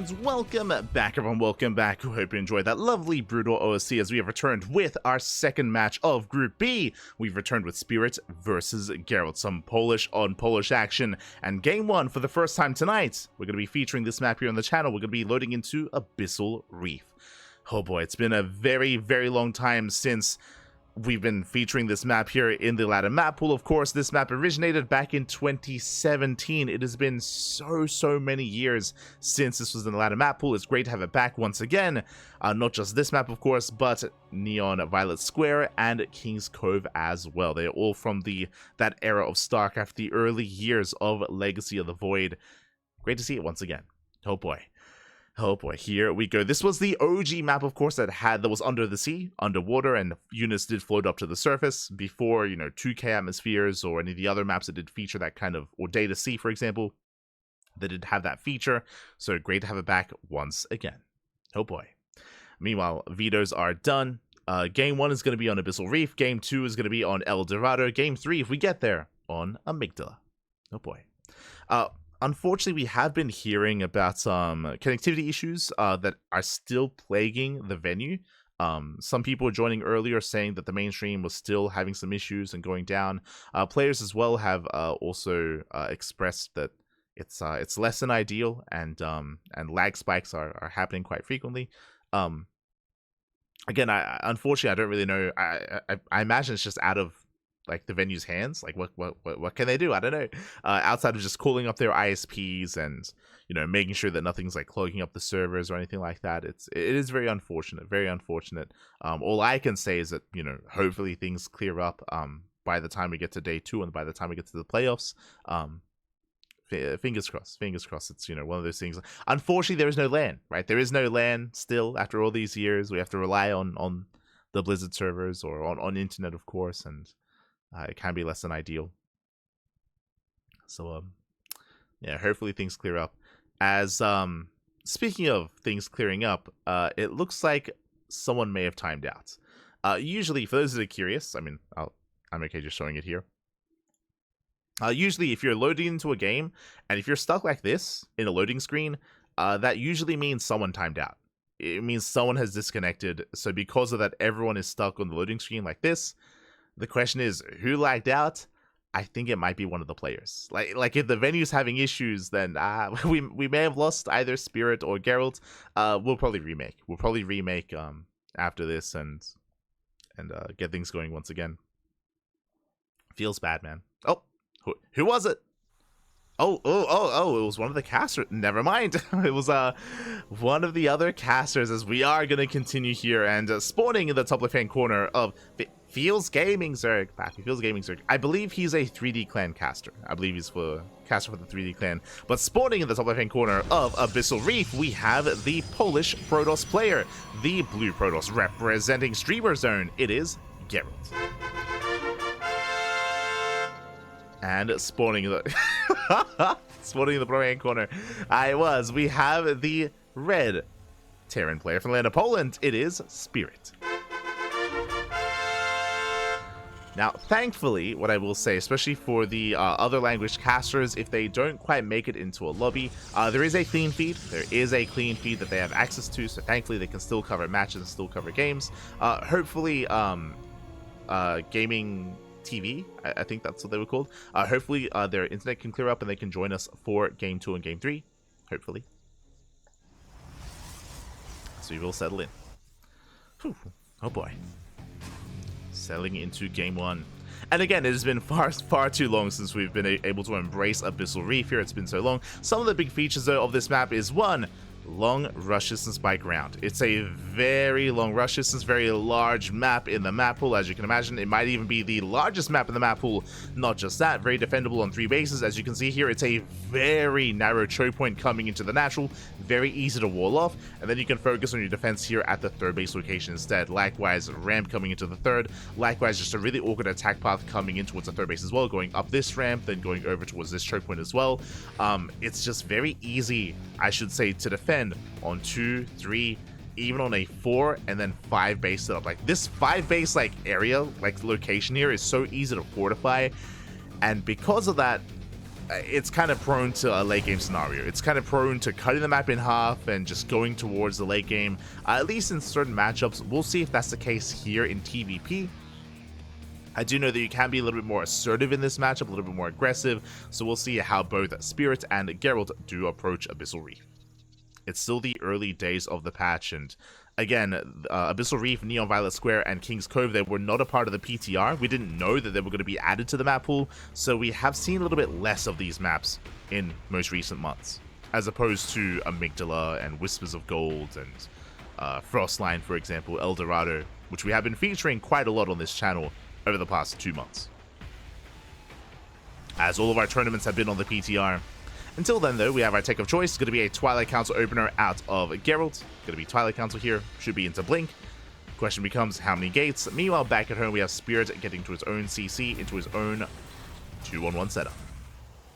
And welcome back, everyone. Welcome back. We hope you enjoyed that lovely Brutal OSC as we have returned with our second match of Group B. We've returned with Spirit versus Gerald. Some Polish on Polish action. And game one, for the first time tonight, we're going to be featuring this map here on the channel. We're going to be loading into Abyssal Reef. Oh boy, it's been a very, very long time since we've been featuring this map here in the ladder map pool. Of course, this map originated back in 2017. It has been so many years since this was in the ladder map pool. It's great to have it back once again. Not just this map, of course, but Neon Violet Square and King's Cove as well. They're all from that era of StarCraft, the early years of Legacy of the Void. Great to see it once again. Oh boy. Oh boy, here we go. This was the OG map, of course, that was under the sea, underwater, and units did float up to the surface before, 2K atmospheres or any of the other maps that did feature that kind of, or Data Sea, for example, that did have that feature. So great to have it back once again. Oh boy. Meanwhile, vetoes are done. Game 1 is going to be on Abyssal Reef. Game 2 is going to be on El Dorado. Game 3, if we get there, on Amygdala. Oh boy. Unfortunately, we have been hearing about some connectivity issues that are still plaguing the venue. Some people were joining earlier saying that the mainstream was still having some issues and going down. Players as well have also expressed that it's less than ideal, and lag spikes are happening quite frequently. Again, unfortunately, I don't really know. I imagine it's just out of the venue's hands. What can they do? I don't know. Outside of just calling up their ISPs and making sure that nothing's clogging up the servers or anything like that. It is very unfortunate. Very unfortunate. All I can say is that hopefully things clear up by the time we get to day 2 and by the time we get to the playoffs. Fingers crossed. Fingers crossed. It's one of those things. Unfortunately, there is no LAN. Right? There is no LAN still after all these years. We have to rely on the Blizzard servers or on internet, of course, and it can be less than ideal. So, yeah, hopefully things clear up. As, speaking of things clearing up, it looks like someone may have timed out. Usually, for those that are curious, I'm okay just showing it here. Usually, if you're loading into a game, and if you're stuck like this in a loading screen, that usually means someone timed out. It means someone has disconnected. So because of that, everyone is stuck on the loading screen like this. The question is, who lagged out? I think it might be one of the players. Like if the venue's having issues, then we may have lost either Spirit or Gerald. We'll probably remake. After this and get things going once again. Feels bad, man. Oh, who was it? Oh, it was one of the casters. Never mind. It was one of the other casters, as we are going to continue here. And spawning in the top left-hand corner of Feels Gaming Zerg. Feels Gaming Zerg. I believe he's a 3D clan caster. I believe he's caster for the 3D clan. But spawning in the top left-hand corner of Abyssal Reef, we have the Polish Protoss player. The blue Protoss representing Streamer Zone. It is Gerald. And spawning in the spawning in the bottom hand corner, we have the red Terran player from the land of Poland. It is Spirit. Now, thankfully, what I will say, especially for the other language casters, if they don't quite make it into a lobby, there is a clean feed. There is a clean feed that they have access to, so thankfully they can still cover matches and still cover games. Hopefully, gaming TV, I think that's what they were called. Hopefully their internet can clear up and they can join us for Game 2 and Game 3. Hopefully. So we will settle in. Whew. Oh boy. Settling into Game 1. And again, it has been far too long since we've been able to embrace Abyssal Reef here. It's been so long. Some of the big features, though, of this map is, one, long rush distance by ground. It's a very long rush distance, very large map in the map pool. As you can imagine, it might even be the largest map in the map pool. Not just that, very defendable on 3 bases. As you can see here, it's a very narrow choke point coming into the natural, very easy to wall off, and then you can focus on your defense here at the 3rd base location instead. Likewise, ramp coming into the 3rd. Likewise, just a really awkward attack path coming in towards the 3rd base as well, going up this ramp, then going over towards this choke point as well. It's just very easy, I should say, to defend on 2, 3, even on a 4 and then 5 base setup. Like this 5 base area, location here is so easy to fortify, and because of that, it's kind of prone to a late game scenario. It's kind of prone to cutting the map in half and just going towards the late game, at least in certain matchups. We'll see if that's the case here in TvP. I do know that you can be a little bit more assertive in this matchup, a little bit more aggressive, so we'll see how both Spirit and Gerald do approach Abyssal Reef. It's still the early days of the patch, and again, Abyssal Reef, Neon Violet Square, and King's Cove, they were not a part of the PTR. We didn't know that they were going to be added to the map pool, so we have seen a little bit less of these maps in most recent months, as opposed to Amygdala and Whispers of Gold and Frostline, for example, El Dorado, which we have been featuring quite a lot on this channel over the past 2 months, as all of our tournaments have been on the PTR. Until then, though, we have our take of choice. It's going to be a Twilight Council opener out of Gerald. Going to be Twilight Council here. Should be into Blink. Question becomes, how many gates? Meanwhile, back at home, we have Spirit getting to his own CC, into his own 2-1-1 setup.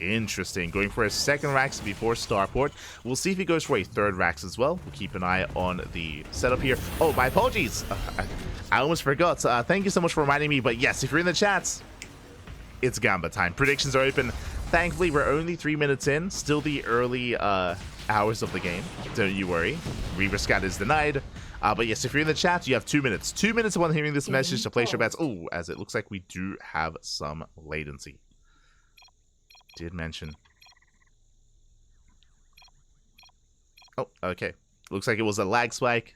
Interesting. Going for a second Rax before Starport. We'll see if he goes for a third Rax as well. We'll keep an eye on the setup here. Oh, my apologies. I almost forgot. Thank you so much for reminding me. But yes, if you're in the chats, it's Gamba time. Predictions are open. Thankfully, we're only 3 minutes in. Still the early hours of the game. Don't you worry. Reaver Scat is denied. But yes, if you're in the chat, you have 2 minutes. 2 minutes upon hearing this message to place your bets. Oh, as it looks like we do have some latency. Did mention. Oh, okay. Looks like it was a lag spike.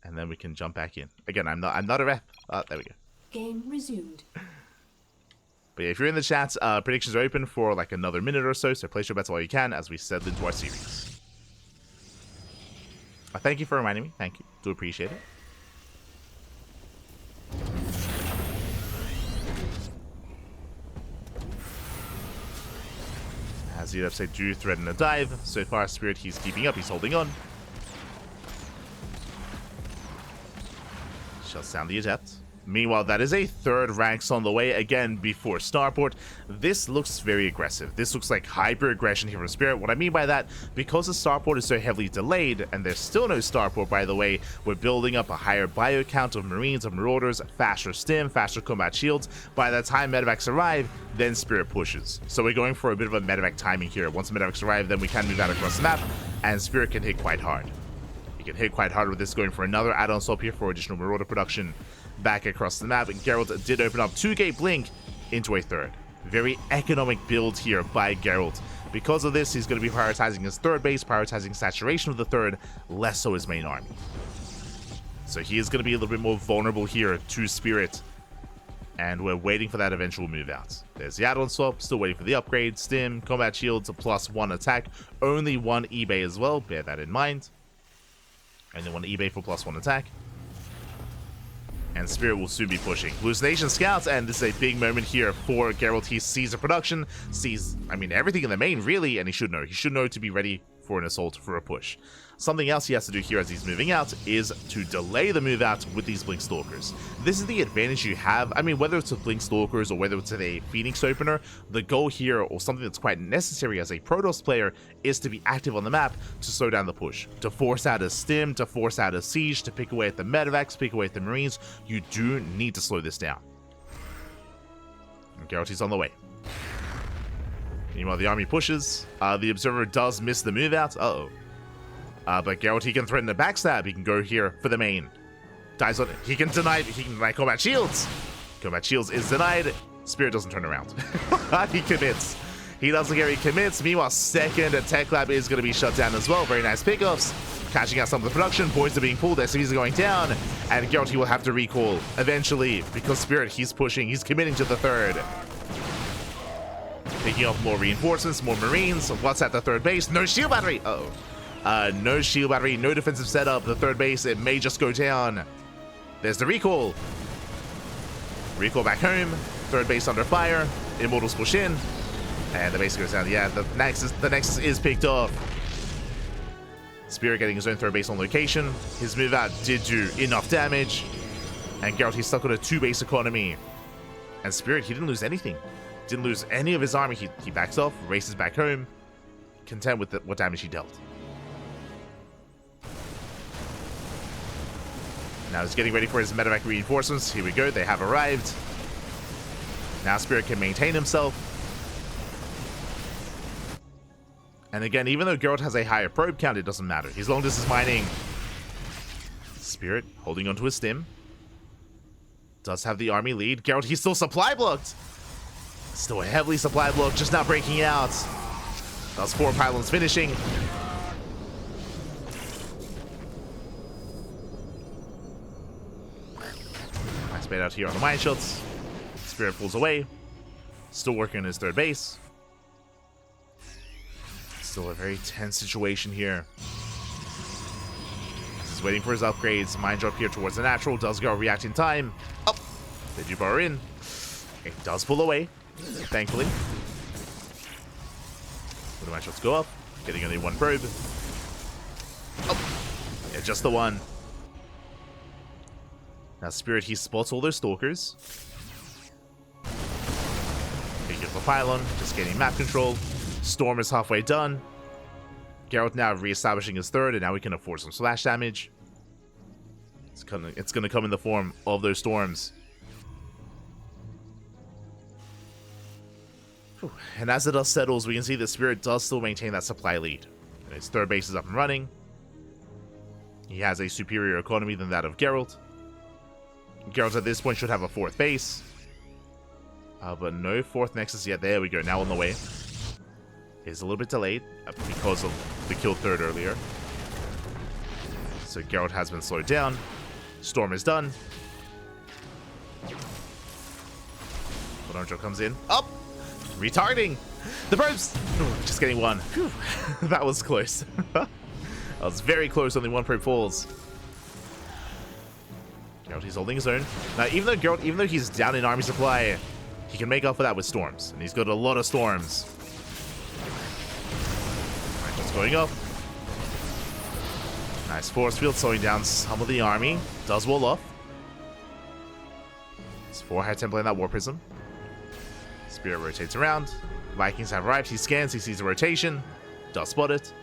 And then we can jump back in. Again, I'm not a rep. There we go. Game resumed. But yeah, if you're in the chat, predictions are open for like another minute or so place your bets while you can as we settle into our series. Thank you for reminding me. Thank you. Do appreciate it. As you'd have said, do threaten a dive. So far, Spirit, he's keeping up. He's holding on. Shall sound the adept. Meanwhile, that is a third Rax on the way, again, before Starport. This looks very aggressive. This looks like hyper-aggression here from Spirit. What I mean by that, because the Starport is so heavily delayed, and there's still no Starport, by the way, we're building up a higher bio count of Marines, of Marauders, faster stim, faster combat shields. By the time medevacs arrive, then Spirit pushes. So we're going for a bit of a medevac timing here. Once medevacs arrive, then we can move out across the map, and Spirit can hit quite hard. He can hit quite hard with this, going for another add-on swap here for additional Marauder production. Back across the map, and Gerald did open up 2-gate Blink into a third. Very economic build here by Gerald. Because of this, he's going to be prioritizing his third base, prioritizing saturation of the third, less so his main army. So he is going to be a little bit more vulnerable here to Spirit, and we're waiting for that eventual move out. There's the add-on swap, still waiting for the upgrade, stim, combat shields, +1 attack, only 1 eBay as well, bear that in mind. Only 1 eBay for +1 attack. And Spirit will soon be pushing. Hallucination Scouts, and this is a big moment here for Gerald. He sees the production, sees, I mean, everything in the main, really, and he should know. He should know to be ready for an assault, for a push. Something else he has to do here as he's moving out is to delay the move out with these Blink Stalkers. This is the advantage you have. I mean, whether it's with Blink Stalkers or whether it's with a Phoenix opener, the goal here, or something that's quite necessary as a Protoss player, is to be active on the map to slow down the push, to force out a stim, to force out a siege, to pick away at the medevacs, pick away at the Marines. You do need to slow this down. And Geralt is on the way. Meanwhile, the army pushes. The Observer does miss the move out. Uh-oh. But Geralt, he can threaten a backstab. He can go here for the main. Dies on it. He can deny combat shields. Combat shields is denied. Spirit doesn't turn around. He commits. He doesn't care. He commits. Meanwhile, second Tech Lab is going to be shut down as well. Very nice pickoffs. Catching out some of the production. Points are being pulled. SCVs are going down. And Geralt, he will have to recall eventually because Spirit, he's pushing. He's committing to the third. Picking up more reinforcements, more Marines. What's at the third base? No shield battery. Uh-oh. No shield battery, no defensive setup. The third base, it may just go down. There's the recall. Recall back home. Third base under fire. Immortals push in. And the base goes down. Yeah, the Nexus is picked off. Spirit getting his own third base on location. His move out did do enough damage. And Geralt, he's stuck on a 2-base economy. And Spirit, he didn't lose anything. Didn't lose any of his army. He backs off, races back home, content with what damage he dealt. Now he's getting ready for his medevac reinforcements. Here we go. They have arrived. Now Spirit can maintain himself. And again, even though Gerald has a higher probe count, it doesn't matter. He's long distance mining. Spirit holding onto his stim. Does have the army lead. Gerald, he's still supply blocked. Still a heavily supply blocked, just not breaking out. That's 4 pylons finishing. Nice bait out here on the mine shots. Spirit pulls away. Still working on his third base. Still a very tense situation here. He's waiting for his upgrades. Mine drop here towards the natural. Does go react in time. Oh, they do bar in. It does pull away, thankfully. When the mine shots go up, getting only 1 probe. Oh, yeah, just the one. Now Spirit, he spots all those stalkers. Beautiful pylon, just getting map control. Storm is halfway done. Gerald now re-establishing his third, and now we can afford some splash damage. It's gonna come in the form of those storms. Whew. And as the dust settles, we can see the Spirit does still maintain that supply lead. And his third base is up and running. He has a superior economy than that of Gerald. Gerald at this point should have a 4th base. But no 4th Nexus yet. There we go, now on the way. Is a little bit delayed because of the killed 3rd earlier. So Gerald has been slowed down. Storm is done. Bonanjo comes in. Up! Retargeting! The probes! Ooh, just getting 1. Whew. That was close. That was very close, only 1 probe falls. Gerald, he's holding his own. Now, even though he's down in army supply, he can make up for that with storms. And he's got a lot of storms. Alright, just going up. Nice force field, slowing down some of the army. Does wall off. It's 4 High Templar in that War Prism. Spirit rotates around. Vikings have arrived. He scans, he sees the rotation. Does spot it.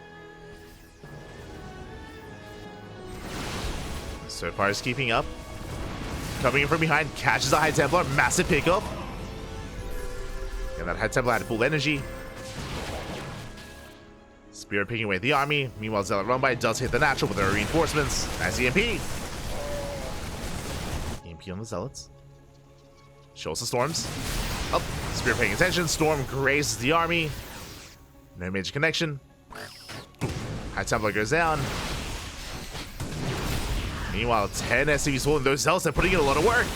So far he's keeping up. Coming in from behind, catches a High Templar. Massive pickup. And that High Templar had full energy. Spirit picking away the army. Meanwhile, Zealot run by does hit the natural with their reinforcements. Nice EMP. EMP on the Zealots. Shows the storms. Oh, Spirit paying attention. Storm grazes the army. No major connection. High Templar goes down. Meanwhile, 10 SCVs holding those Zealots and putting in a lot of work.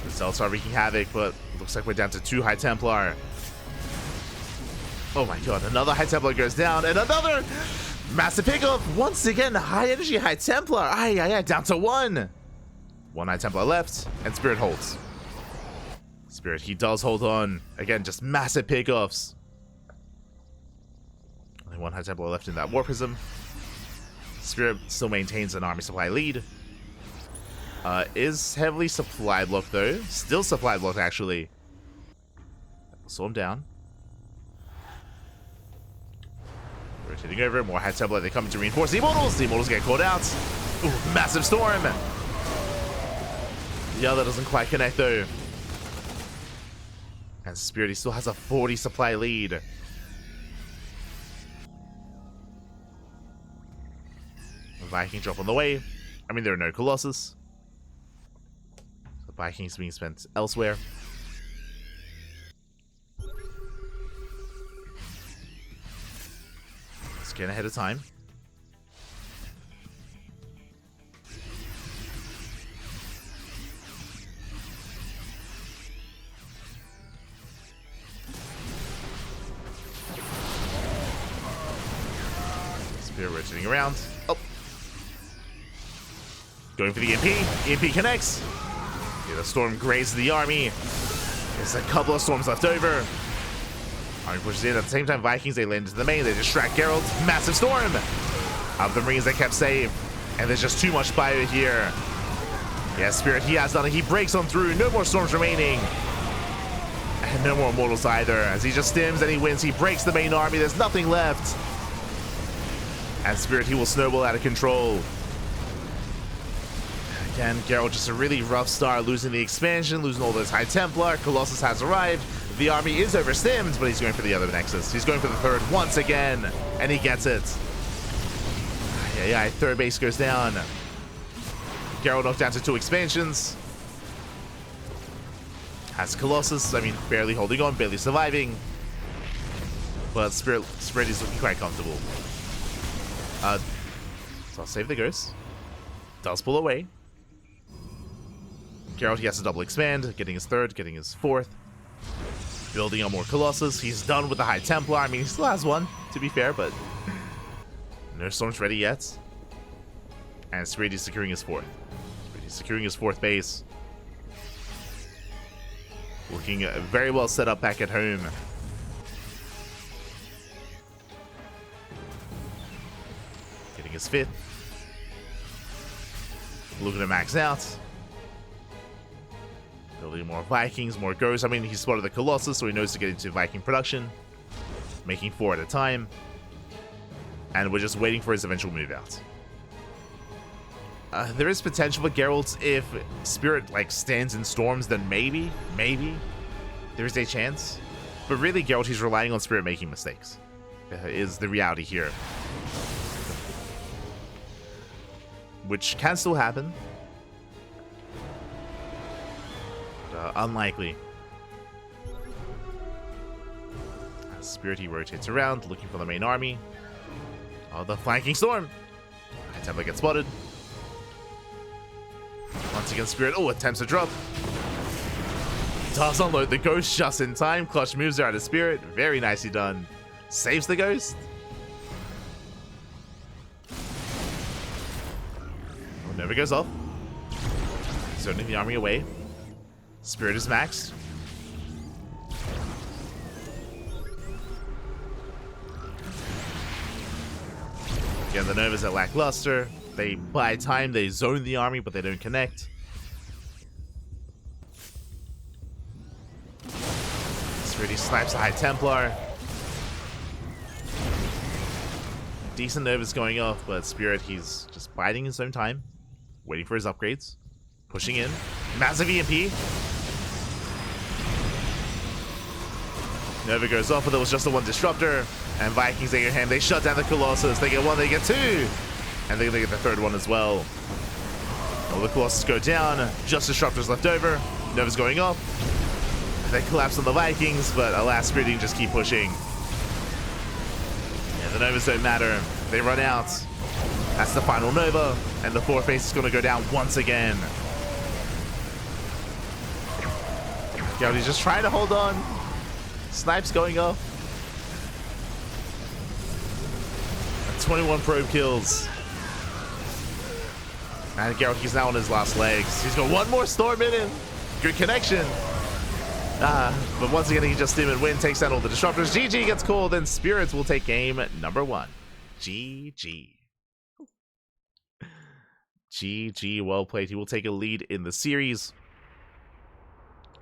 The Zealots are wreaking havoc, but looks like we're down to 2 High Templar. Oh my god, another High Templar goes down, and another massive pickup. Once again, high energy High Templar. Aye, down to 1. 1 High Templar left, and Spirit holds. Spirit, he does hold on. Again, just massive pickups. Only 1 High Templar left in that War Prism. Spirit still maintains an army supply lead. Is heavily supply blocked though. Still supply blocked actually. Slow him down. Rotating over, more High Templar. They come to reinforce the Immortals. The Immortals get caught out. Ooh, massive storm. The other doesn't quite connect though. And Spirit, he still has a 40 supply lead. Viking drop on the way. I mean, there are no Colossus. The Vikings being spent elsewhere. Let's get ahead of time. Spirit rotating around. Oh. Going for the EMP. EMP connects. Yeah, the storm grazes the army. There's a couple of storms left over. Army pushes in. At the same time, Vikings, they land into the main. They distract Gerald. Massive storm. Of the Marines, they kept safe. And there's just too much fire here. Yeah, Spirit, he has done it. He breaks on through. No more storms remaining. And no more Immortals either. As he just stims and he wins. He breaks the main army. There's nothing left. And Spirit, he will snowball out of control. Again, Gerald just a really rough start, losing the expansion, losing all those High Templar. Colossus has arrived. The army is overstimmed, but he's going for the other Nexus. He's going for the third once again, and he gets it. Yeah, third base goes down. Gerald knocked down to 2 expansions. Has Colossus, I mean, barely holding on, barely surviving. But Spirit is looking quite comfortable. So I'll save the Ghost. Does pull away. Gerald, he has to double expand, getting his third, getting his fourth. Building on more Colossus. He's done with the High Templar. I mean, he still has one, to be fair, but no Storm's ready yet. And Spirit is securing his fourth. Spirit is securing his fourth base. Looking very well set up back at home. Getting his fifth. Looking to max out. Building more Vikings, more Ghosts. I mean, he spotted the Colossus, so he knows to get into Viking production. Making 4 at a time. And we're just waiting for his eventual move out. There is potential for Geralt if Spirit like stands in storms, then maybe there's a chance. But really, Geralt, he's relying on Spirit making mistakes. Is the reality here. Which can still happen. But, unlikely. Spirit, he rotates around, looking for the main army. Oh, the flanking storm! High Templar gets spotted. Once again, Spirit, attempts to drop. Does unload the Ghost just in time. Clutch moves are out of Spirit. Very nicely done. Saves the Ghost. Nova goes off. Zoning the army away. Spirit is maxed. Again, the Novas are lackluster. They buy time, they zone the army, but they don't connect. Spirit snipes the High Templar. Decent Novas going off, but Spirit, he's just biding his own time. Waiting for his upgrades. Pushing in. Massive EMP. Nova goes off, but there was just the one disruptor. And Vikings, they get hand. They shut down the Colossus. They get 1, they get 2. And they get the third one as well. All the Colossus go down. Just disruptors left over. Nova's going off. They collapse on the Vikings, but alas, Spirit can just keep pushing. Yeah, the Novas don't matter. They run out. That's the final Nova. And the fourth base is going to go down once again. Gerald, just trying to hold on. Snipes going off. 21 probe kills. And Gerald, he's now on his last legs. He's got one more storm in him. Good connection. But once again, he just didn't win. Takes down all the disruptors. GG gets called, and Spirits will take game number 1. GG. GG, well played. He will take a lead in the series.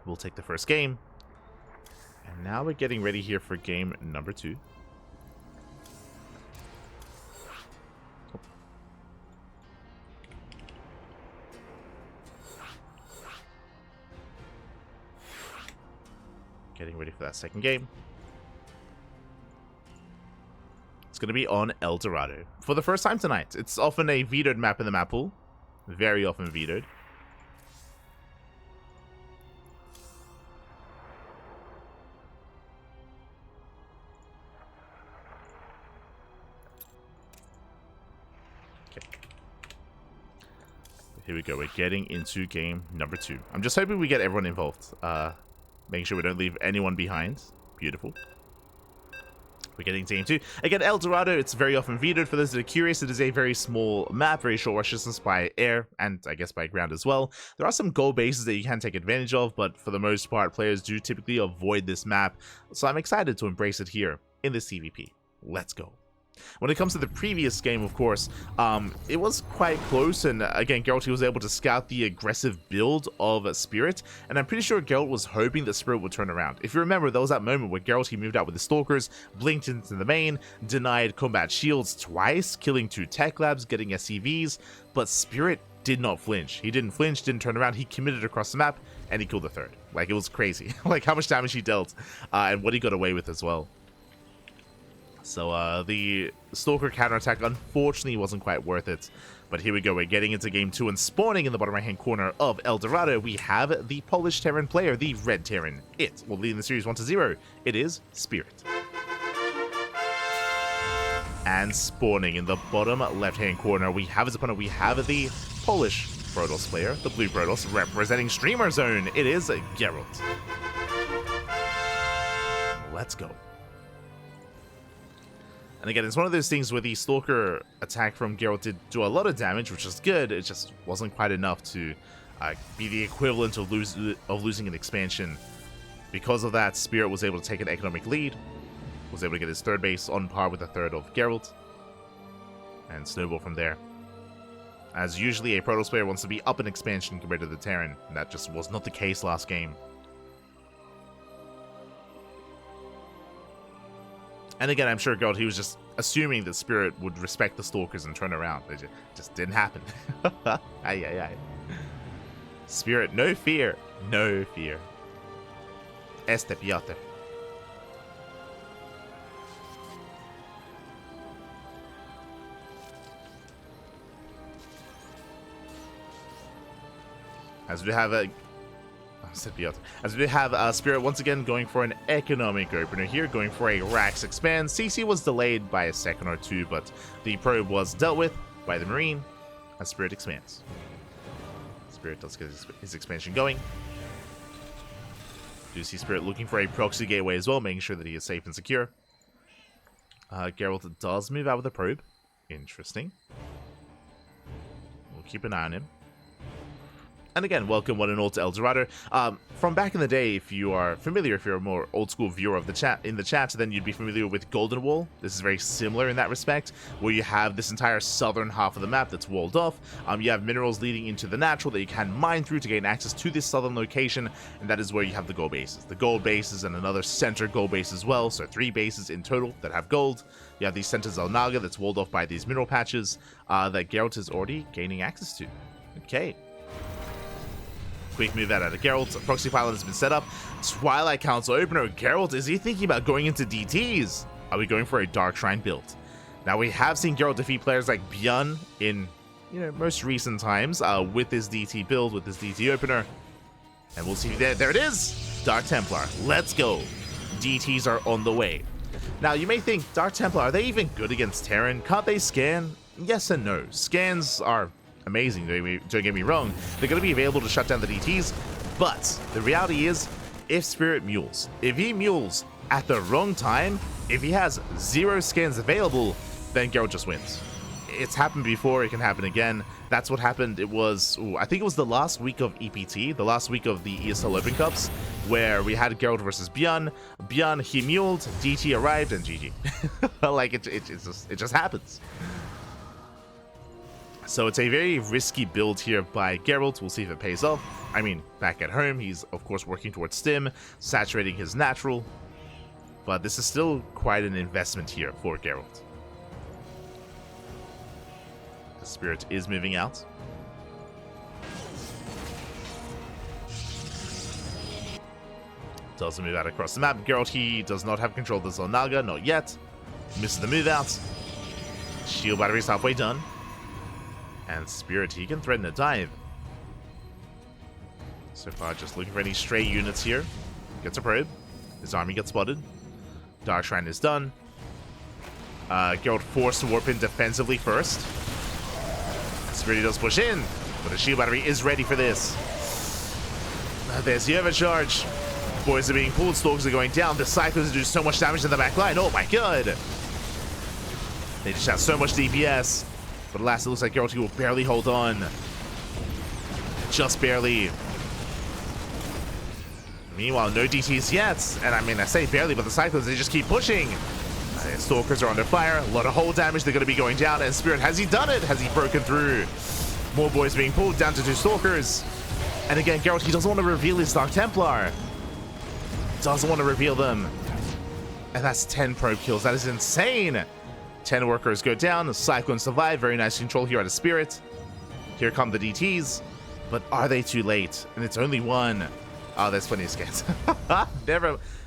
We'll take the first game. And now we're getting ready here for game number 2. Getting ready for that second game. It's going to be on El Dorado. For the first time tonight. It's often a vetoed map in the map pool. Very often vetoed. Okay. Here we go. We're getting into game number 2. I'm just hoping we get everyone involved. Making sure we don't leave anyone behind. Beautiful. We're getting to game 2. Again, El Dorado, it's very often vetoed. For those that are curious, it is a very small map, very short rush distance by air, and I guess by ground as well. There are some goal bases that you can take advantage of, but for the most part, players do typically avoid this map. So I'm excited to embrace it here in this TvP. Let's go. When it comes to the previous game, of course, it was quite close, and again, Geralt was able to scout the aggressive build of Spirit, and I'm pretty sure Geralt was hoping that Spirit would turn around. If you remember, there was that moment where Geralt, he moved out with the Stalkers, blinked into the main, denied combat shields twice, killing 2 tech labs, getting SCVs, but Spirit did not flinch. He didn't flinch, didn't turn around. He committed across the map, and he killed the third. Like, it was crazy. Like, how much damage he dealt, and what he got away with as well. So, the Stalker counterattack, unfortunately, wasn't quite worth it. But here we go. We're getting into game 2, and spawning in the bottom right-hand corner of El Dorado, we have the Polish Terran player, the Red Terran. It will lead in the series 1-0. It is Spirit. And spawning in the bottom left-hand corner, we have his opponent. We have the Polish Protoss player, the Blue Protoss, representing Streamer Zone. It is Gerald. Let's go. And again, it's one of those things where the Stalker attack from Gerald did do a lot of damage, which is good. It just wasn't quite enough to be the equivalent of losing an expansion. Because of that, Spirit was able to take an economic lead, was able to get his third base on par with the third of Gerald, and snowball from there. As usually, a Protoss player wants to be up an expansion compared to the Terran, and that just was not the case last game. And again, I'm sure Gerald, he was just assuming that Spirit would respect the Stalkers and turn around. It just didn't happen. Ay, ay, ay. Spirit, no fear. No fear. Este Piotr. As we have Spirit once again going for an economic opener here, going for a Rax expand. CC was delayed by a second or two, but the probe was dealt with by the Marine as Spirit expands. Spirit does get his expansion going. Do see Spirit looking for a proxy gateway as well, making sure that he is safe and secure. Gerald does move out with the probe. Interesting. We'll keep an eye on him. And again, welcome one and all to El Dorado. From back in the day, if you are familiar, if you're a more old school viewer of the chat, then you'd be familiar with Golden Wall. This is very similar in that respect, where you have this entire southern half of the map that's walled off. You have minerals leading into the natural that you can mine through to gain access to this southern location, and that is where you have the gold bases. The gold bases and another center gold base as well, so 3 bases in total that have gold. You have the center Zelnaga that's walled off by these mineral patches that Geralt is already gaining access to. Okay. Quick move out of Geralt. Proxy pilot has been set up. Twilight Council opener. Geralt, is he thinking about going into DTs? Are we going for a Dark Shrine build? Now, we have seen Geralt defeat players like Björn in, most recent times with this DT build, with this DT opener. And we'll see. There it is. Dark Templar. Let's go. DTs are on the way. Now, you may think, Dark Templar, are they even good against Terran? Can't they scan? Yes and no. Scans are amazing, don't get me wrong. They're going to be available to shut down the DTs, but the reality is, if Spirit mules, if he mules at the wrong time, if he has 0 scans available, then Geralt just wins. It's happened before, it can happen again. That's what happened. It was, I think it was the last week of EPT, the last week of the ESL Open Cups, where we had Geralt versus Björn. Björn, he muled, DT arrived, and GG. Like, it just happens. So it's a very risky build here by Geralt. We'll see if it pays off. I mean, back at home, he's of course working towards stim, saturating his natural. But this is still quite an investment here for Geralt. The Spirit is moving out. Does move out across the map. Geralt, he does not have control of the Zelnaga, not yet. Misses the move out. Shield battery is halfway done. And Spirit, he can threaten a dive. So far, just looking for any stray units here. Gets a probe. His army gets spotted. Dark Shrine is done. Geralt forced to warp in defensively first. Spirit does push in, but the shield battery is ready for this. There's the overcharge. Boys are being pulled, Stalkers are going down. The Cyclones do so much damage to the back line. Oh my god! They just have so much DPS. But alas, it looks like Geralt will barely hold on. Just barely. Meanwhile, no DTs yet. And I mean, I say barely, but the Cyclones, they just keep pushing. Stalkers are under fire. A lot of hull damage. They're going to be going down. And Spirit, has he done it? Has he broken through? More boys being pulled down to 2 Stalkers. And again, Geralt, he doesn't want to reveal his Dark Templar. Doesn't want to reveal them. And that's 10 probe kills. That is insane. 10 workers go down. The Cyclones survive. Very nice control here out of Spirit. Here come the DTs, but are they too late? And it's only one. Oh, there's plenty of scans.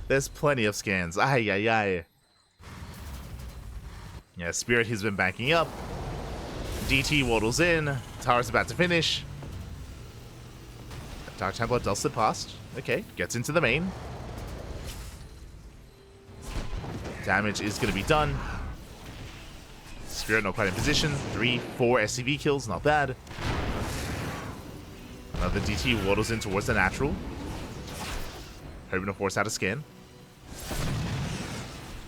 There's plenty of scans. Ay, ay, ay. Yeah, Spirit, he's been backing up. DT waddles in. Tower's about to finish. Dark Templar does slip past. Okay, gets into the main. Damage is going to be done. Spirit not quite in position. 3, 4 SCV kills, not bad. Another DT waddles in towards the natural. Hoping to force out a scan.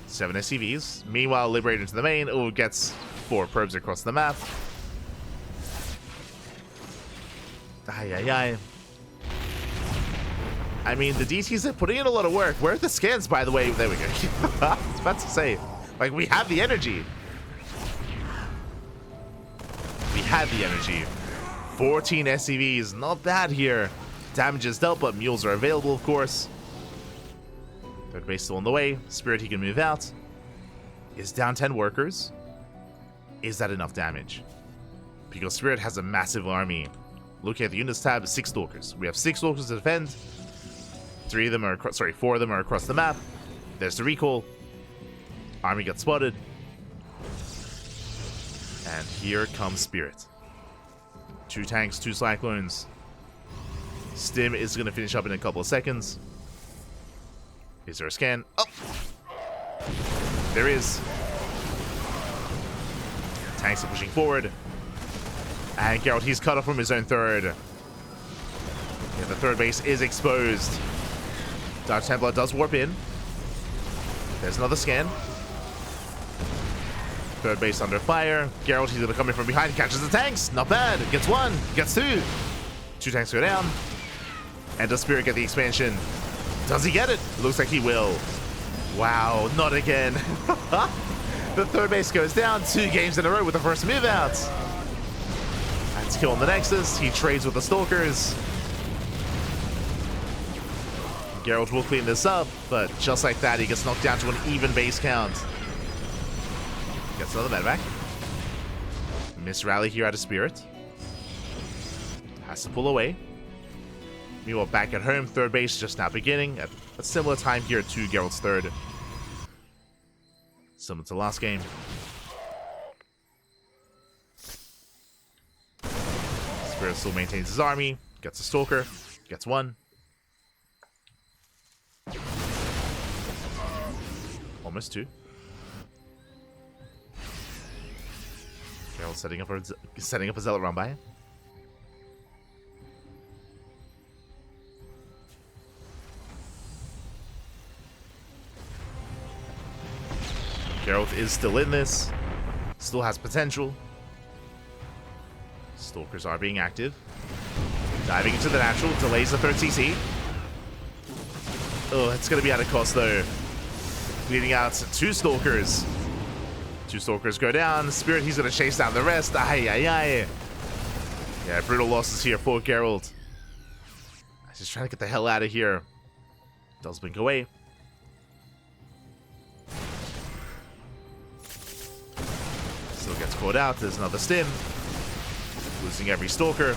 7 SCVs. Meanwhile, Liberator into the main. Oh, gets 4 probes across the map. Ay, ay, ay. I mean, the DTs are putting in a lot of work. Where are the scans, by the way? There we go. I was about to say, like, we have the energy. We have the energy. 14 SCVs. Not bad here. Damage is dealt, but mules are available, of course. Third base still on the way. Spirit, he can move out. Is down 10 workers. Is that enough damage? Because Spirit has a massive army. Looking at the units tab, 6 stalkers. We have 6 stalkers to defend. 4 of them are across the map. There's the recall. Army got spotted. And here comes Spirit. 2 tanks, 2 cyclones. Stim is going to finish up in a couple of seconds. Is there a scan? Oh! There is. Tanks are pushing forward. And Gerald, he's cut off from his own third. Yeah, the third base is exposed. Dark Templar does warp in. There's another scan. Third base under fire. Gerald, he's going to come in from behind. Catches the tanks. Not bad. Gets 1. Gets 2. 2 tanks go down. And does Spirit get the expansion? Does he get it? Looks like he will. Wow, not again. The third base goes down. 2 games in a row with the first move out. That's kill on the Nexus. He trades with the Stalkers. Gerald will clean this up, but just like that, he gets knocked down to an even base count. Gets another medevac. Miss rally here out of Spirit. Has to pull away. Meanwhile, back at home, third base just now beginning at a similar time here to Gerald's third. Similar to last game. Spirit still maintains his army. Gets a Stalker. Gets 1. Almost 2. Gerald setting up a Zealot run by. Gerald is still in this. Still has potential. Stalkers are being active. Diving into the natural. Delays the third CC. Oh, it's going to be at a cost though. Leading out 2 Stalkers. 2 Stalkers go down. Spirit, he's going to chase down the rest. Ay, ay, ay. Yeah, brutal losses here for Gerald. He's just trying to get the hell out of here. Does blink away. Still gets caught out. There's another Stim. Losing every Stalker.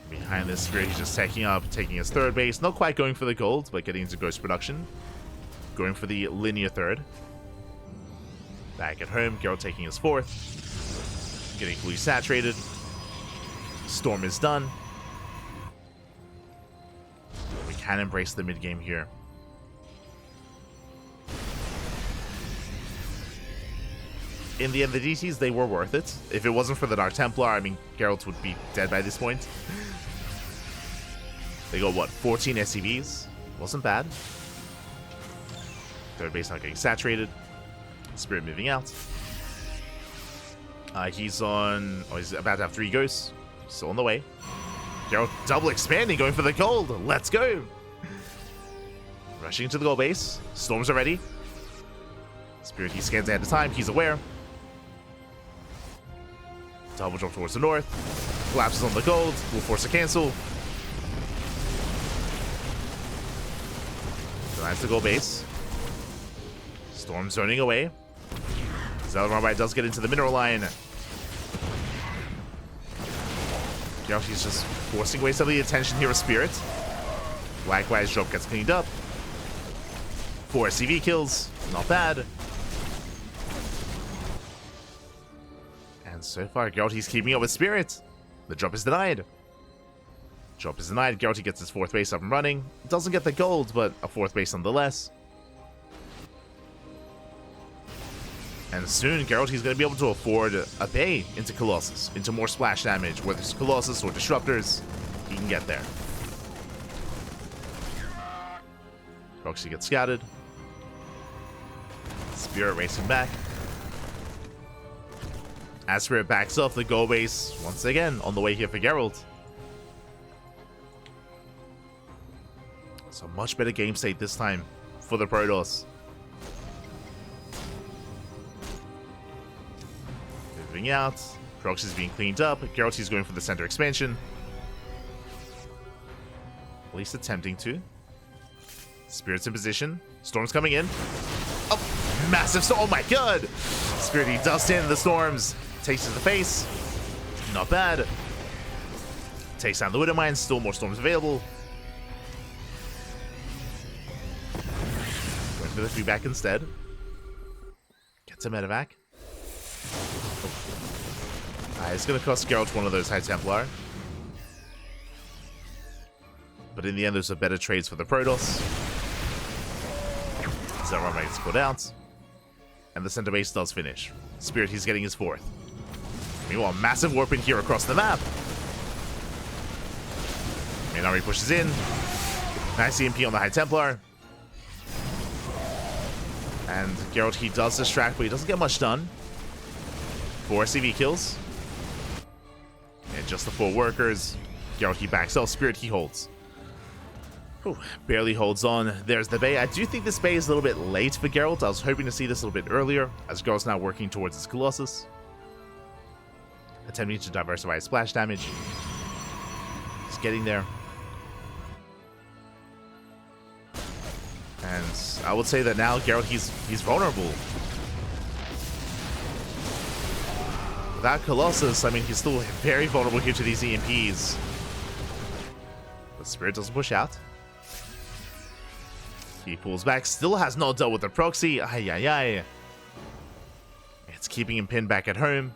Behind this Spirit, he's just taking his third base. Not quite going for the gold, but getting into ghost production. Going for the linear third. Back at home, Gerald taking his fourth. Getting fully saturated. Storm is done. We can embrace the mid game here. In the end, the DTs, they were worth it. If it wasn't for the Dark Templar, I mean, Geralt would be dead by this point. They got, what, 14 SCVs? Wasn't bad. Third base not getting saturated. Spirit moving out. He's on... Oh, he's about to have 3 ghosts. Still on the way. Geralt double expanding, going for the gold. Let's go! Rushing into the gold base. Storms are ready. Spirit, he scans ahead of time. He's aware. Double jump towards the north. Collapses on the gold. Will force a cancel. Denies the gold base. Storm zoning away. Zealot Rumbai does get into the mineral line. Gerald's just forcing away some of the attention here with Spirit. Likewise, drop gets cleaned up. 4 CV kills. Not bad. And so far, Gerald's keeping up with Spirit. The drop is denied. Drop is denied. Gerald gets his 4th base up and running. Doesn't get the gold, but a 4th base nonetheless. And soon, Gerald is going to be able to afford a bay into Colossus, into more splash damage, whether it's Colossus or Disruptors. He can get there. Proxy gets scouted. Spirit racing back. As Spirit backs off, the goal base once again on the way here for Gerald. So much better game state this time for the Protoss. Moving out. Proxy's being cleaned up. Gerald's going for the center expansion. At least attempting to. Spirit's in position. Storm's coming in. Oh, massive storm. Oh my god. Spirit, he does stand in the storms. Takes to the face. Not bad. Takes down the Widow Mine. Still more storms available. Going for the feedback instead. Gets a medevac. It's going to cost Gerald one of those High Templar. But in the end, there's a better trades for the Protoss. Zealot Rumbai gets put out. And the center base does finish. Spirit, he's getting his 4th. Meanwhile, massive warp in here across the map. Main army pushes in. Nice EMP on the High Templar. And Gerald, he does distract, but he doesn't get much done. 4 CV kills. And just the 4 workers. Gerald, he backs off. Spirit, he holds. Whew, barely holds on. There's the bay. I do think this bay is a little bit late for Gerald. I was hoping to see this a little bit earlier, as Gerald's now working towards his Colossus. Attempting to diversify his splash damage. He's getting there. And I would say that now Gerald, he's vulnerable. Without Colossus, I mean, he's still very vulnerable here to these EMPs. But Spirit doesn't push out. He pulls back, still has not dealt with the proxy. Ay. It's keeping him pinned back at home.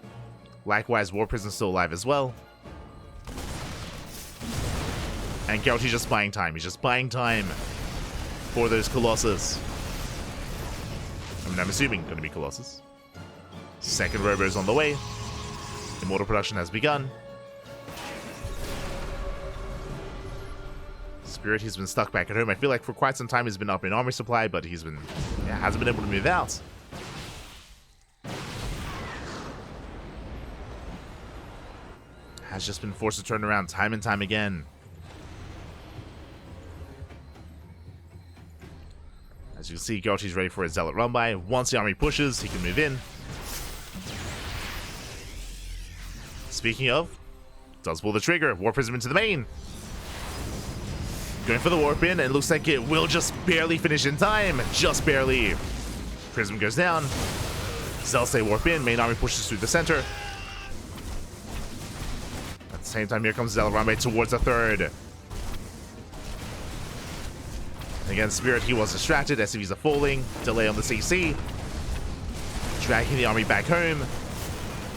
Likewise, War Prison's still alive as well. And Gerald, he's just buying time. He's just buying time for those Colossus. I mean, I'm assuming going to be Colossus. Second Robo's on the way. Immortal production has begun. Spirit, he's been stuck back at home. I feel like for quite some time he's been up in armor supply, but he's been, hasn't been able to move out. Has just been forced to turn around time and time again. As you can see, Gerald's ready for his Zealot Rumbai. Once the army pushes, he can move in. Speaking of, does pull the trigger. War Prism into the main. Going for the warp in, and it looks like it will just barely finish in time. Just barely. Prism goes down. Zealot stay warp in. Main army pushes through the center. At the same time, here comes Zealot Rumbai towards the 3rd. Again, Spirit, he was distracted. SCVs are falling. Delay on the CC. Dragging the army back home.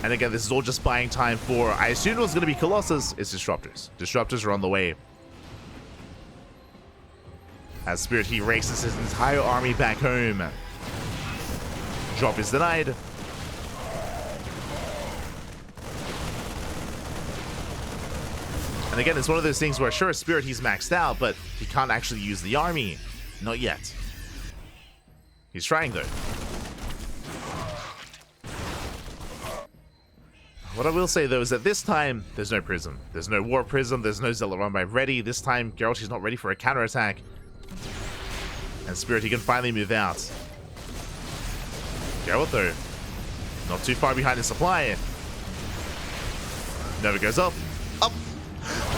And again, this is all just buying time for, I assumed it was going to be Colossus. It's Disruptors. Disruptors are on the way. As Spirit, he races his entire army back home. Drop is denied. And again, it's one of those things where, sure, Spirit, he's maxed out, but he can't actually use the army. Not yet. He's trying, though. What I will say, though, is that this time, there's no Prism. There's no War Prism. There's no Zealot Rumbai ready. This time, Gerald, he's not ready for a counterattack. And Spirit, he can finally move out. Gerald, though, not too far behind his supply. Nova goes up. Up!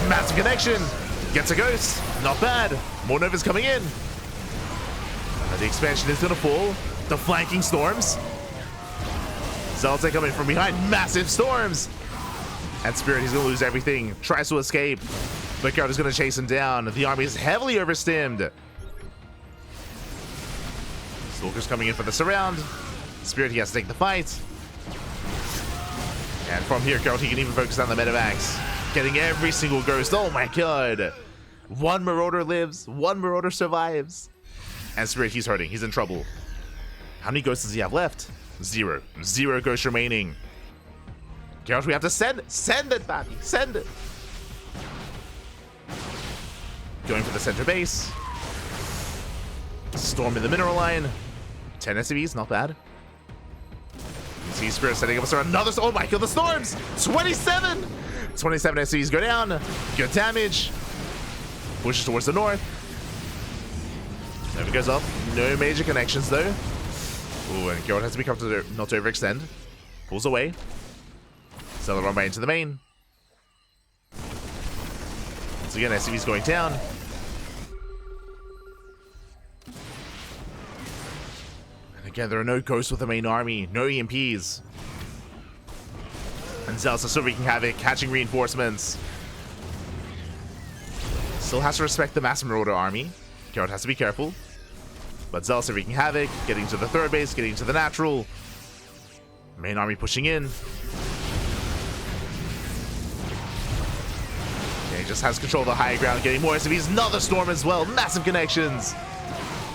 Massive connection! Gets a ghost. Not bad. More Novas coming in. The expansion is going to fall. The flanking storms. Zealots are coming from behind. Massive storms. And Spirit, he's going to lose everything. Tries to escape. But Gerald is going to chase him down. The army is heavily overstimmed. Stalker's coming in for the surround. Spirit, he has to take the fight. And from here, Gerald, he can even focus on the medevacs. Getting every single ghost. Oh my god. One Marauder lives. One Marauder survives. And Spirit, he's hurting. He's in trouble. How many ghosts does he have left? 0. 0 ghosts remaining. Gerald, we have to send it. Send it, Babby. Send it. Going for the center base. Storm in the mineral line. 10 SCVs, not bad. You see Spirit setting up another. Oh my god, the storms! 27! 27 SCVs go down. Good damage. Pushes towards the north. Never goes up. No major connections though. Ooh, and Gerald has to be careful to not overextend. Pulls away. Zealot run by into the main. Once again, SCV's going down. And again, there are no ghosts with the main army. No EMPs. And Zealots are still wreaking havoc, catching reinforcements. Still has to respect the Mass Marauder army. Gerald has to be careful. But Zealots are wreaking havoc, getting to the third base, getting to the natural. Main army pushing in. Okay, he just has control of the high ground, getting more SCVs. Another storm as well. Massive connections.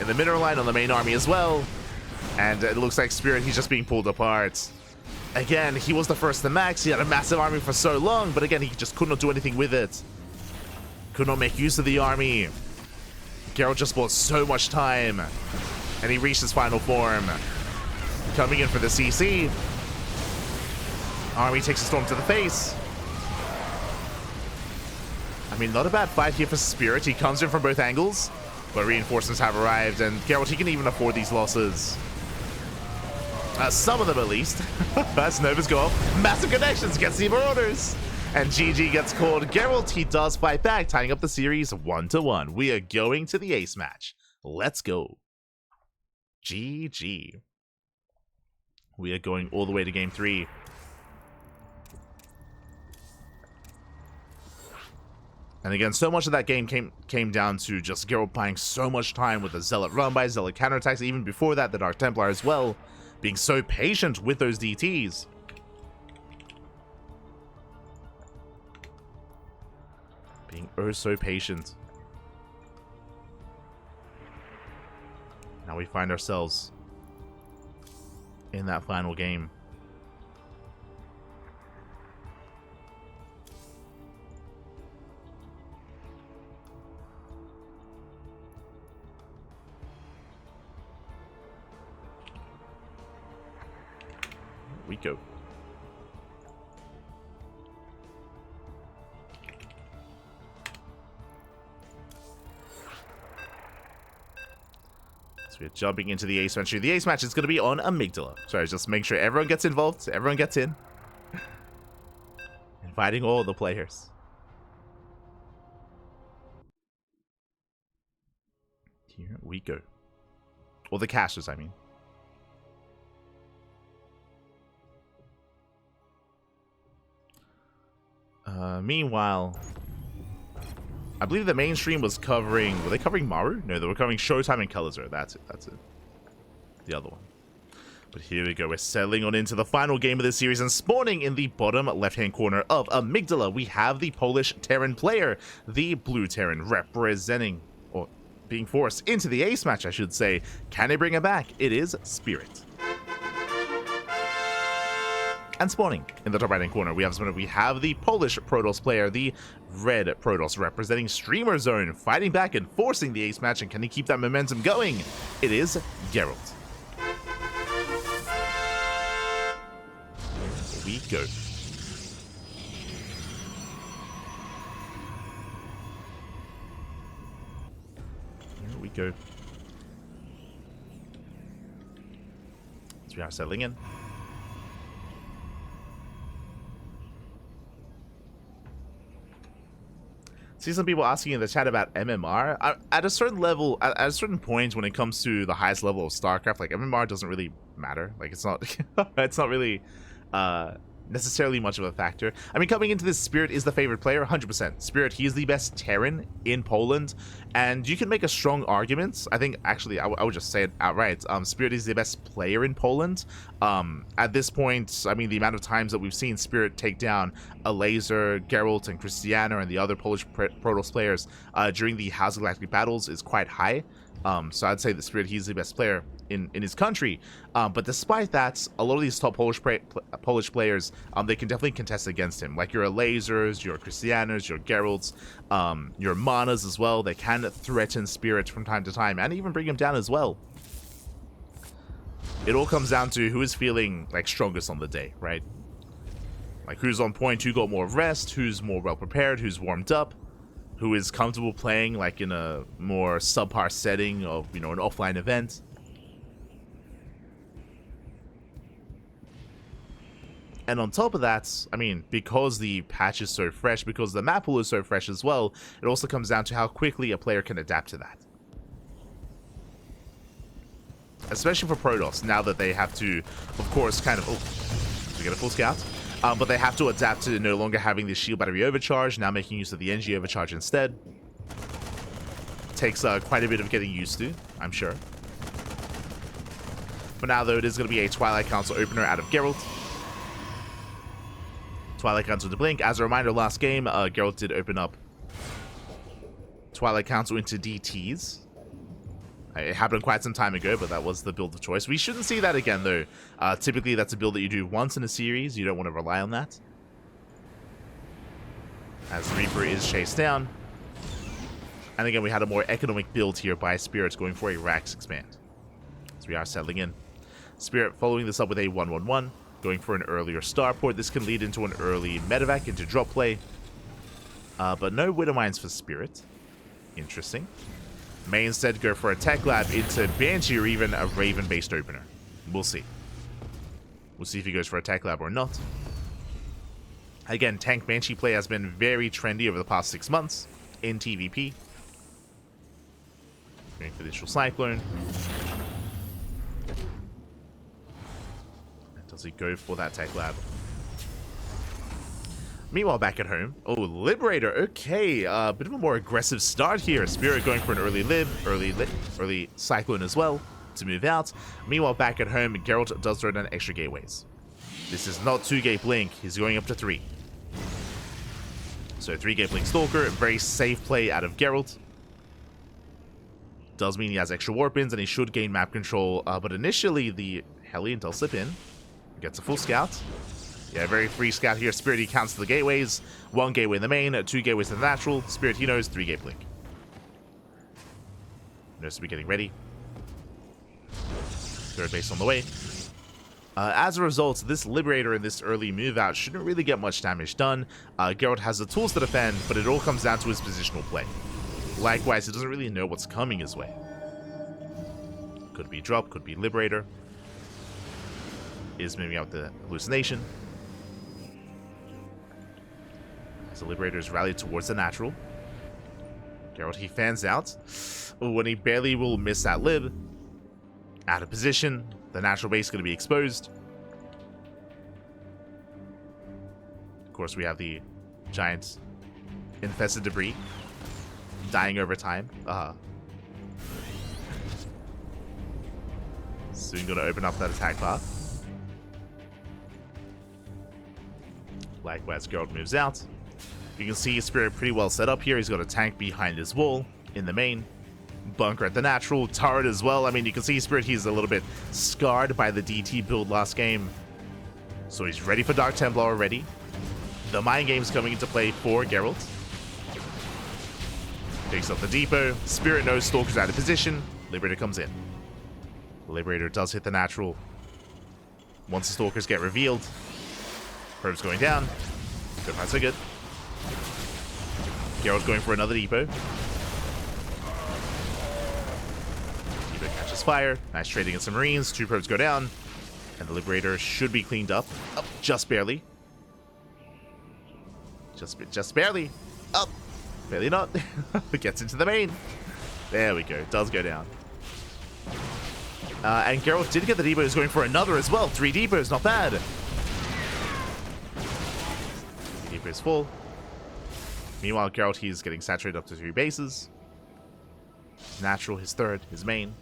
In the mineral line on the main army as well. And it looks like Spirit, he's just being pulled apart. Again, he was the first to max. He had a massive army for so long, but again, he just could not do anything with it. Could not make use of the army. Gerald just bought so much time. And he reached his final form. Coming in for the CC. Army takes a storm to the face. I mean, not a bad fight here for Spirit. He comes in from both angles. But reinforcements have arrived, and Gerald, he can even afford these losses. Some of them at least. As Novas go off. Massive connections, gets the Marauders. And GG gets called. Gerald, he does fight back, tying up the series 1-1. We are going to the ace match. Let's go. GG. We are going all the way to game 3. And again, so much of that game came down to just Gerald buying so much time with the Zealot run by, Zealot counterattacks, even before that, the Dark Templar as well. Being so patient with those DTs. Being oh so patient. Now we find ourselves in that final game. We go. So we're jumping into the ace match. The ace match is going to be on Amygdala. Sorry, just make sure everyone gets involved, everyone gets in. Inviting all the players. Here we go. Or the casters, I mean. Meanwhile, I believe the mainstream was covering... Were they covering Maru? No, they were covering Showtime and Colorzer. That's it. That's it. The other one. But here we go. We're settling on into the final game of this series, and spawning in the bottom left-hand corner of Amygdala, we have the Polish Terran player, the Blue Terran, representing, or being forced into the ace match, I should say. Can they bring it back? It is Spirit. And spawning in the top right-hand corner, we have the Polish Protoss player, the Red Protoss, representing Streamer Zone, fighting back and forcing the ace match. And can he keep that momentum going? It is Gerald. Here we go. Here we go. So we are settling in. See some people asking in the chat about MMR. At a certain level, at a certain point when it comes to the highest level of StarCraft, like MMR doesn't really matter. Like it's not, it's not really necessarily much of a factor. I mean, coming into this, Spirit is the favorite player, 100%. Spirit, he is the best Terran in Poland, and you can make a strong argument. I think, actually, I would just say it outright. Spirit is the best player in Poland. At this point, I mean, the amount of times that we've seen Spirit take down a Laser, Gerald, and Christiana, and the other Polish Protoss players during the House of Galactic battles is quite high. So I'd say that Spirit, he's the best player in his country. But despite that, a lot of these top Polish players, they can definitely contest against him. Like your Lasers, your Christianas, your Geralds, your Manas as well. They can threaten Spirit from time to time and even bring him down as well. It all comes down to who is feeling like strongest on the day, right? Like who's on point, who got more rest, who's more well prepared, who's warmed up, who is comfortable playing like in a more subpar setting of, you know, an offline event. And on top of that, I mean, because the patch is so fresh, because the map pool is so fresh as well, it also comes down to how quickly a player can adapt to that. Especially for Protoss, now that they have to, of course, kind of... Oh, we get a full scout. But they have to adapt to no longer having the shield battery overcharge, now making use of the NG overcharge instead. Takes quite a bit of getting used to, I'm sure. For now, though, it is going to be a Twilight Council opener out of Gerald. Twilight Council to blink. As a reminder, last game, Gerald did open up Twilight Council into DTs. It happened quite some time ago, but that was the build of choice. We shouldn't see that again, though. Typically, that's a build that you do once in a series. You don't want to rely on that. As Reaper is chased down. And again, we had a more economic build here by Spirit going for a Rax expand. So we are settling in. Spirit following this up with a 1-1-1. Going for an earlier starport. This can lead into an early medevac into drop play. But no Widow Mines for Spirit. Interesting. May instead go for a Tech Lab into Banshee or even a Raven-based opener. We'll see. We'll see if he goes for a Tech Lab or not. Again, tank Banshee play has been very trendy over the past 6 months in TvP. Going for the initial Cyclone. Does he go for that Tech Lab? Meanwhile, back at home. Oh, Liberator. Okay, bit of a more aggressive start here. Spirit going for an early Lib, early Cyclone as well to move out. Meanwhile, back at home, Gerald does throw down extra gateways. This is not 2-gate blink. He's going up to 3. So 3-gate blink Stalker. Very safe play out of Gerald. Does mean he has extra warp ins and he should gain map control. But initially, the Hellion does slip in. Gets a full scout. Yeah, very free scout here. Spirit, he counts the gateways. 1 gateway in the main, 2 gateways in the natural. Spirit, he knows 3-gate blink. Knows to be getting ready. Third base on the way. As a result, this Liberator in this early move out shouldn't really get much damage done. Gerald has the tools to defend, but it all comes down to his positional play. Likewise, he doesn't really know what's coming his way. Could be drop, could be Liberator. Is moving out the hallucination. As the Liberators rally towards the natural. Gerald, he fans out. When he barely will miss that Lib. Out of position. The natural base is going to be exposed. Of course, we have the giant infested debris. Dying over time. Soon going to open up that attack path. Likewise, Gerald moves out. You can see Spirit pretty well set up here. He's got a tank behind his wall in the main. Bunker at the natural. Turret as well. I mean, you can see Spirit, he's a little bit scarred by the DT build last game. So he's ready for Dark Templar already. The Mind Game's coming into play for Gerald. Takes up the depot. Spirit knows Stalker's out of position. Liberator comes in. Liberator does hit the natural. Once the Stalkers get revealed. Probe's going down. So far, so good. Gerald's going for another depot. Depot catches fire. Nice trading in some Marines. 2 probes go down. And the Liberator should be cleaned up. Just barely. Just barely. Up. Barely not. Gets into the main. There we go. Does go down. And Gerald did get the depots, going for another as well. 3 depots, not bad. 3 depots full. Meanwhile, Gerald, he's getting saturated up to 3 bases. Natural, his third, his main.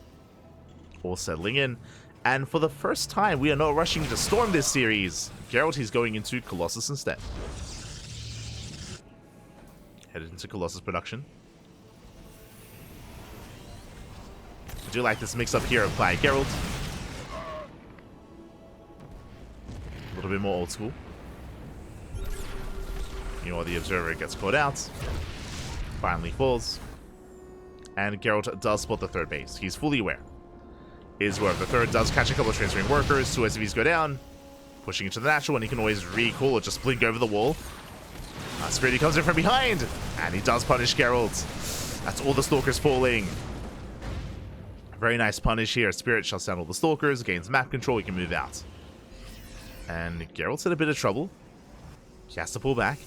All settling in. And for the first time, we are not rushing to storm this series. Gerald, he's going into Colossus instead. Headed into Colossus production. I do like this mix-up here by Gerald. A little bit more old school. Meanwhile, the Observer gets caught out. Finally falls. And Gerald does spot the third base. He's fully aware. Is where the third does catch a couple of transferring workers. 2 SCVs go down. Pushing into the natural, and he can always recall or just blink over the wall. Spirit comes in from behind. And he does punish Gerald. That's all the Stalkers falling. Very nice punish here. Spirit shuts down all the Stalkers, gains map control, he can move out. And Gerald's in a bit of trouble. He has to pull back.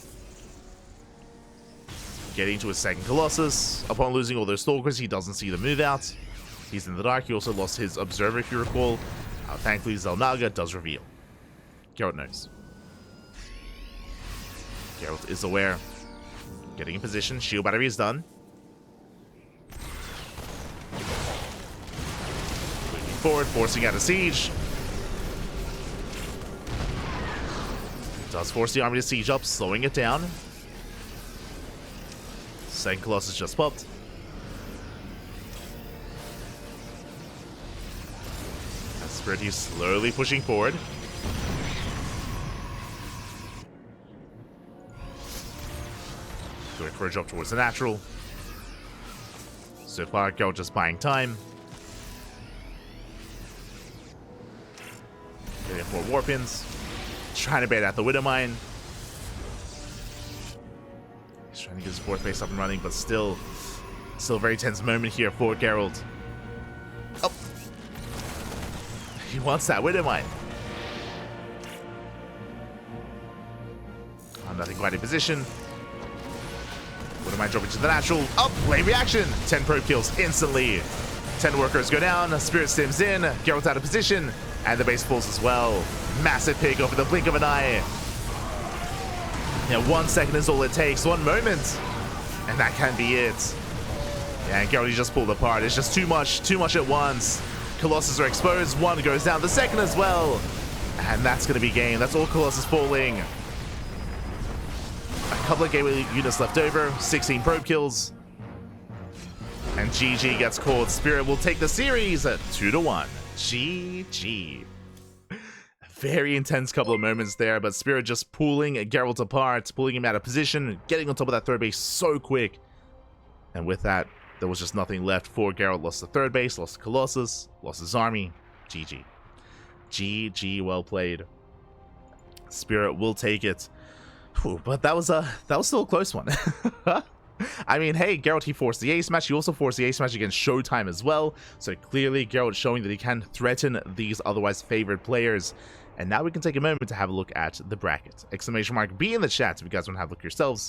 Getting to his second Colossus. Upon losing all those Stalkers, he doesn't see the move out. He's in the dark. He also lost his Observer, if you recall. Thankfully, Zelnaga does reveal. Gerald knows. Gerald is aware. Getting in position. Shield battery is done. Moving forward, forcing out a siege. Does force the army to siege up, slowing it down. Second Colossus just popped. Spirit, he's slowly pushing forward. Going for a drop towards the natural. So far, Gerald just buying time. Getting 4 warp ins. Trying to bait out the Widowmine. He's trying to get his 4th base up and running, but still a very tense moment here for Gerald. Oh. He wants that Widowmine. Nothing quite in position. Widowmine dropping to the natural. Up, late reaction. 10 probe kills instantly. 10 workers go down. Spirit stims in. Gerald's out of position. And the base falls as well. Massive pick over the blink of an eye. Yeah, 1 second is all it takes. 1 moment. And that can be it. Yeah, and Gerald, he just pulled apart. It's just too much at once. Colossus are exposed. 1 goes down. The second as well. And that's going to be game. That's all Colossus falling. A couple of gateway units left over. 16 probe kills. And GG gets caught. Spirit will take the series at 2-1. GG. Very intense couple of moments there, but Spirit just pulling Gerald apart, pulling him out of position, getting on top of that third base so quick. And with that, there was just nothing left for Gerald. Lost the third base, lost the Colossus, lost his army. GG. GG, well played. Spirit will take it. Whew, but that was still a close one. I mean, hey, Gerald, he forced the ace match. He also forced the ace match against Showtime as well. So clearly, Gerald showing that he can threaten these otherwise favored players. And now we can take a moment to have a look at the bracket. !B in the chat if you guys want to have a look yourselves.